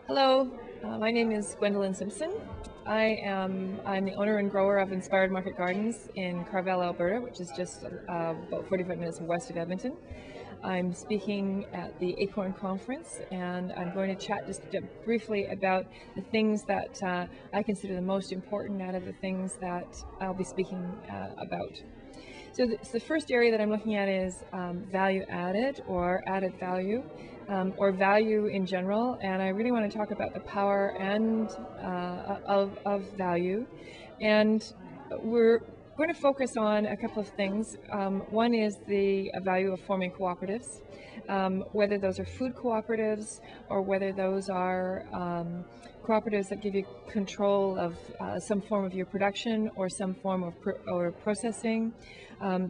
Hello, my name is Gwen Simpson. I'm the owner and grower of Inspired Market Gardens in Carvel, Alberta, which is just about 45 minutes west of Edmonton. I'm speaking at the ACORN conference, and I'm going to chat just briefly about the things that I consider the most important out of the things that I'll be speaking about. So the first area that I'm looking at is value added or added value, or value in general, and I really want to talk about the power and of value. And we're going to focus on a couple of things. One is the value of forming cooperatives, whether those are food cooperatives or whether those are cooperatives that give you control of some form of your production or some form of processing.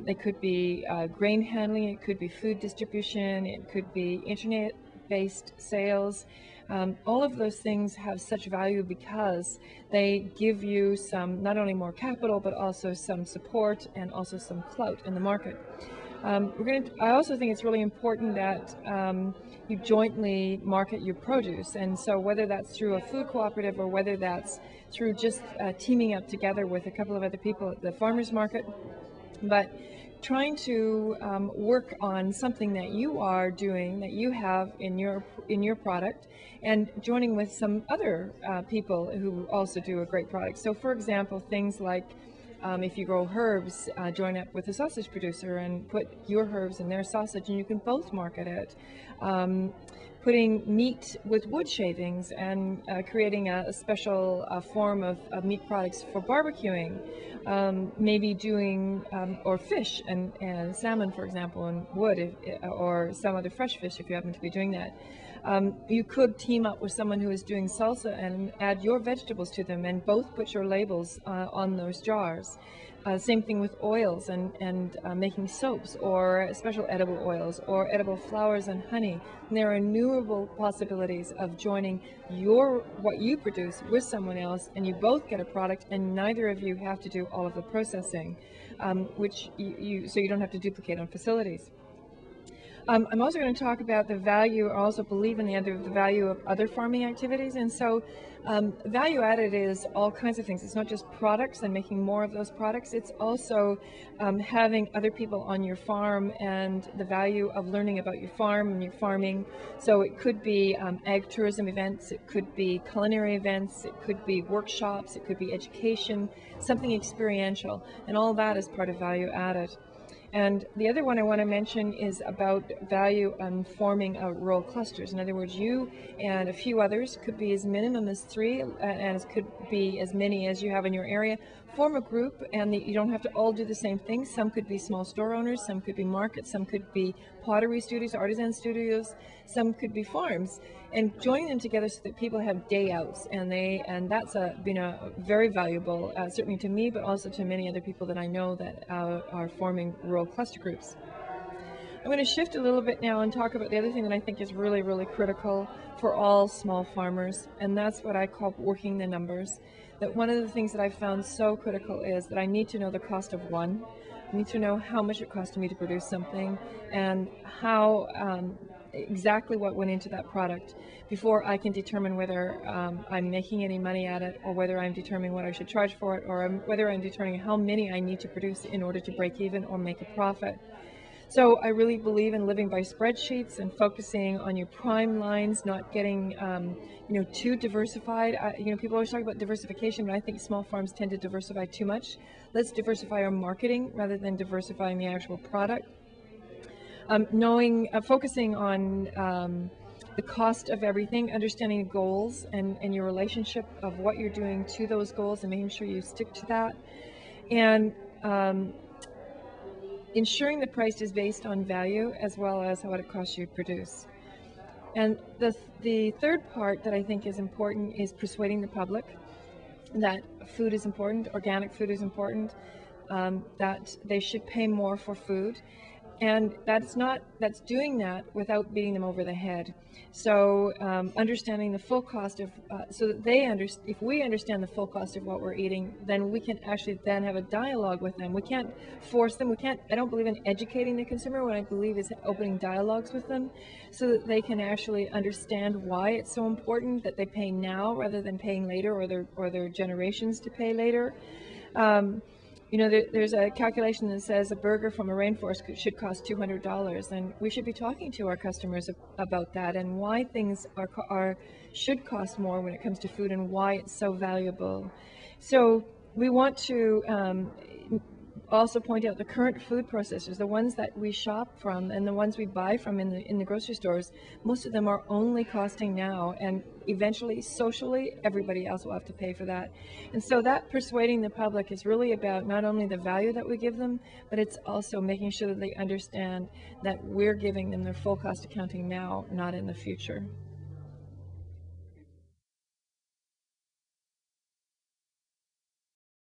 They could be grain handling, it could be food distribution, it could be internet-based sales. All of those things have such value because they give you some, not only more capital, but also some support and also some clout in the market. I also think it's really important that you jointly market your produce, and so whether that's through a food cooperative or whether that's through just teaming up together with a couple of other people at the farmers market, but trying to work on something that you are doing, that you have in your product, and joining with some other people who also do a great product. So for example, things like if you grow herbs, join up with a sausage producer and put your herbs in their sausage, and you can both market it. Putting meat with wood shavings and creating a special form of meat products for barbecuing. Maybe doing, or fish and salmon, for example, and wood, or some other fresh fish if you happen to be doing that. You could team up with someone who is doing salsa and add your vegetables to them and both put your labels on those jars. Same thing with oils and making soaps or special edible oils or edible flowers and honey. And there are innumerable possibilities of joining what you produce with someone else, and you both get a product and neither of you have to do all of the processing, so you don't have to duplicate on facilities. I'm also going to talk about the value, I also believe in the value of other farming activities. And so value added is all kinds of things. It's not just products and making more of those products. It's also having other people on your farm and the value of learning about your farm and your farming. So it could be ag tourism events, it could be culinary events, it could be workshops, it could be education, something experiential, and all that is part of value added. And the other one I want to mention is about value on forming rural clusters. In other words, you and a few others, could be as minimum as 3, and it could be as many as you have in your area. Form a group, and you don't have to all do the same thing. Some could be small store owners, some could be markets, some could be pottery studios, artisan studios, some could be farms. And joining them together so that people have day outs, and that's been a very valuable, certainly to me, but also to many other people that I know that are forming rural cluster groups. I'm going to shift a little bit now and talk about the other thing that I think is really, really critical for all small farmers, and that's what I call working the numbers. That one of the things that I found so critical is that I need to know the cost of one. I need to know how much it cost me to produce something and how exactly what went into that product before I can determine whether I'm making any money at it, or whether I'm determining what I should charge for it, or whether I'm determining how many I need to produce in order to break even or make a profit. So I really believe in living by spreadsheets and focusing on your prime lines, not getting too diversified. People always talk about diversification, but I think small farms tend to diversify too much. Let's diversify our marketing rather than diversifying the actual product. Focusing on the cost of everything, understanding goals and your relationship of what you're doing to those goals and making sure you stick to that. And ensuring the price is based on value as well as what it costs you to produce. And the third part that I think is important is persuading the public that food is important, organic food is important, that they should pay more for food. And that's doing that without beating them over the head. So understanding the full cost of, so that if we understand the full cost of what we're eating, then we can actually then have a dialogue with them. We can't force them. I don't believe in educating the consumer. What I believe is opening dialogues with them so that they can actually understand why it's so important that they pay now rather than paying later, or their generations to pay later. You know, there's a calculation that says a burger from a rainforest should cost $200, and we should be talking to our customers about that and why things should cost more when it comes to food and why it's so valuable. So we want to also point out the current food processors, the ones that we shop from and the ones we buy from in the grocery stores. Most of them are only costing now, and eventually socially everybody else will have to pay for that. And so that persuading the public is really about not only the value that we give them, but it's also making sure that they understand that we're giving them their full cost accounting now, not in the future.